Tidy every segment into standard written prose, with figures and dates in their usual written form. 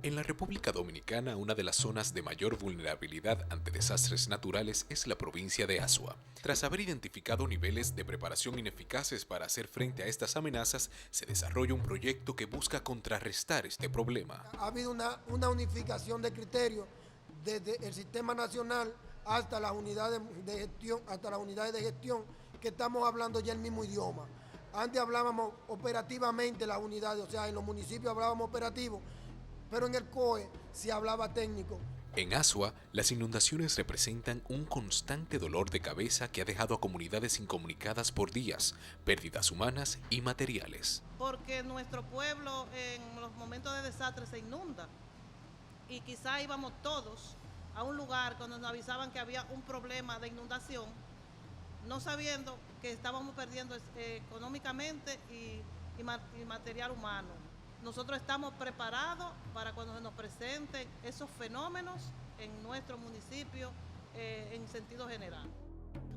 En la República Dominicana, una de las zonas de mayor vulnerabilidad ante desastres naturales es la provincia de Azua. Tras haber identificado niveles de preparación ineficaces para hacer frente a estas amenazas, se desarrolla un proyecto que busca contrarrestar este problema. Ha habido una unificación de criterios desde el sistema nacional hasta las unidades de gestión, que estamos hablando ya el mismo idioma. Antes hablábamos operativamente las unidades, o sea, en los municipios hablábamos operativo, pero en el COE se hablaba técnico. En Azua, las inundaciones representan un constante dolor de cabeza que ha dejado a comunidades incomunicadas por días, pérdidas humanas y materiales. Porque nuestro pueblo en los momentos de desastre se inunda y quizá íbamos todos a un lugar cuando nos avisaban que había un problema de inundación, no sabiendo que estábamos perdiendo económicamente y material humano. Nosotros estamos preparados para cuando se nos presenten esos fenómenos en nuestro municipio en sentido general.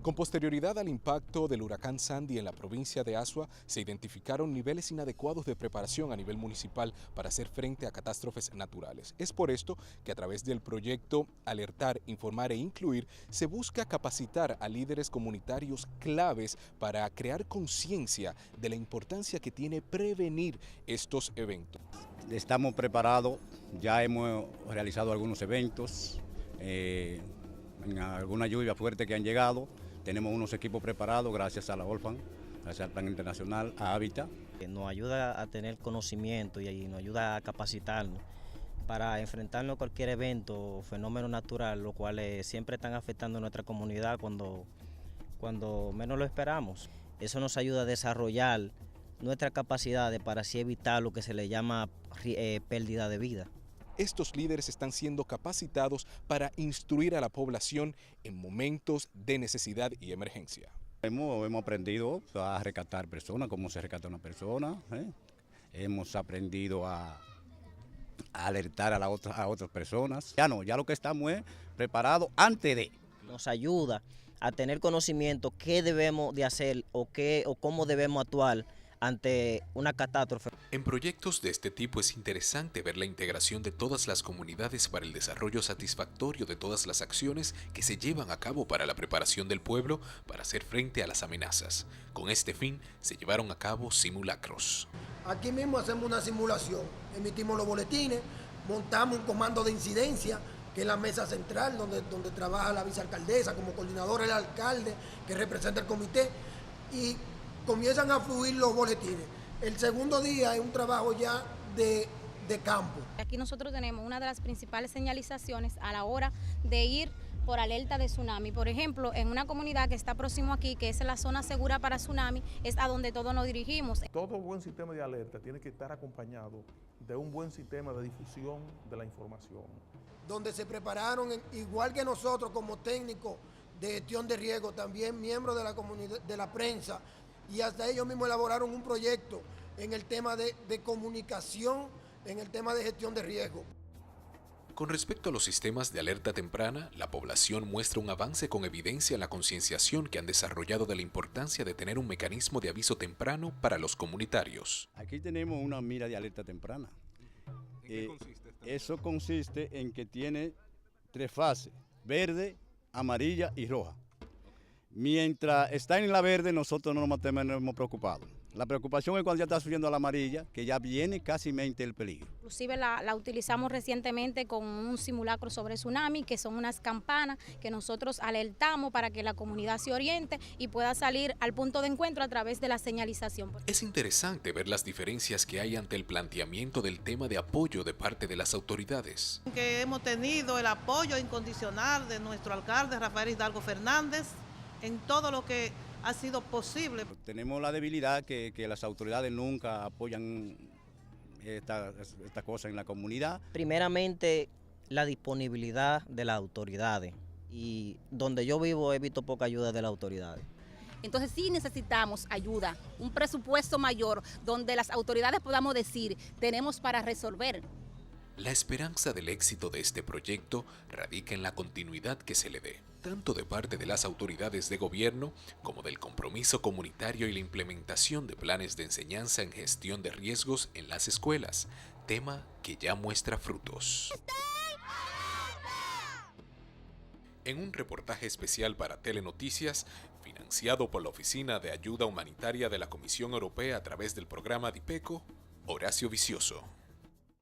Con posterioridad al impacto del huracán Sandy en la provincia de Azua, se identificaron niveles inadecuados de preparación a nivel municipal para hacer frente a catástrofes naturales. Es por esto que a través del proyecto Alertar, Informar e Incluir, se busca capacitar a líderes comunitarios claves para crear conciencia de la importancia que tiene prevenir estos eventos. Estamos preparados, ya hemos realizado algunos eventos, en alguna lluvia fuerte que han llegado. Tenemos unos equipos preparados gracias a la OLFAN, gracias al Plan Internacional, a Hábitat. Nos ayuda a tener conocimiento y nos ayuda a capacitarnos para enfrentarnos a cualquier evento o fenómeno natural, los cuales siempre están afectando a nuestra comunidad cuando menos lo esperamos. Eso nos ayuda a desarrollar nuestras capacidades para así evitar lo que se le llama pérdida de vida. Estos líderes están siendo capacitados para instruir a la población en momentos de necesidad y emergencia. Hemos aprendido a rescatar personas, cómo se rescata una persona. Hemos aprendido a alertar a otras personas. Ya lo que estamos es preparados antes de. Nos ayuda a tener conocimiento qué debemos de hacer o cómo debemos actuar ante una catástrofe. En proyectos de este tipo es interesante ver la integración de todas las comunidades para el desarrollo satisfactorio de todas las acciones que se llevan a cabo para la preparación del pueblo para hacer frente a las amenazas. Con este fin se llevaron a cabo simulacros. Aquí mismo hacemos una simulación, emitimos los boletines, montamos un comando de incidencia, que es la mesa central donde trabaja la vicealcaldesa como coordinadora, el alcalde que representa el comité, y comienzan a fluir los boletines. El segundo día es un trabajo ya de campo. Aquí nosotros tenemos una de las principales señalizaciones a la hora de ir por alerta de tsunami. Por ejemplo, en una comunidad que está próximo aquí, que es la zona segura para tsunami, es a donde todos nos dirigimos. Todo buen sistema de alerta tiene que estar acompañado de un buen sistema de difusión de la información. Donde se prepararon, igual que nosotros como técnicos de gestión de riesgo, también miembros de la comunidad, de la prensa, y hasta ellos mismos elaboraron un proyecto en el tema de comunicación, en el tema de gestión de riesgo. Con respecto a los sistemas de alerta temprana, la población muestra un avance con evidencia en la concienciación que han desarrollado de la importancia de tener un mecanismo de aviso temprano para los comunitarios. Aquí tenemos una mira de alerta temprana. ¿En qué consiste esta? Eso consiste en que tiene 3 fases: verde, amarilla y roja. Mientras está en la verde, nosotros no nos hemos preocupado. La preocupación es cuando ya está subiendo a la amarilla, que ya viene casi mente el peligro. Inclusive la utilizamos recientemente con un simulacro sobre tsunami, que son unas campanas que nosotros alertamos para que la comunidad se oriente y pueda salir al punto de encuentro a través de la señalización. Es interesante ver las diferencias que hay ante el planteamiento del tema de apoyo de parte de las autoridades. Que hemos tenido el apoyo incondicional de nuestro alcalde Rafael Hidalgo Fernández en todo lo que ha sido posible. Tenemos la debilidad que las autoridades nunca apoyan esta cosa en la comunidad. Primeramente, la disponibilidad de las autoridades, y donde yo vivo he visto poca ayuda de las autoridades. Entonces sí necesitamos ayuda, un presupuesto mayor donde las autoridades podamos decir, tenemos para resolver. La esperanza del éxito de este proyecto radica en la continuidad que se le dé, tanto de parte de las autoridades de gobierno como del compromiso comunitario y la implementación de planes de enseñanza en gestión de riesgos en las escuelas, tema que ya muestra frutos. En un reportaje especial para Telenoticias, financiado por la Oficina de Ayuda Humanitaria de la Comisión Europea a través del programa DIPECO, Horacio Vicioso.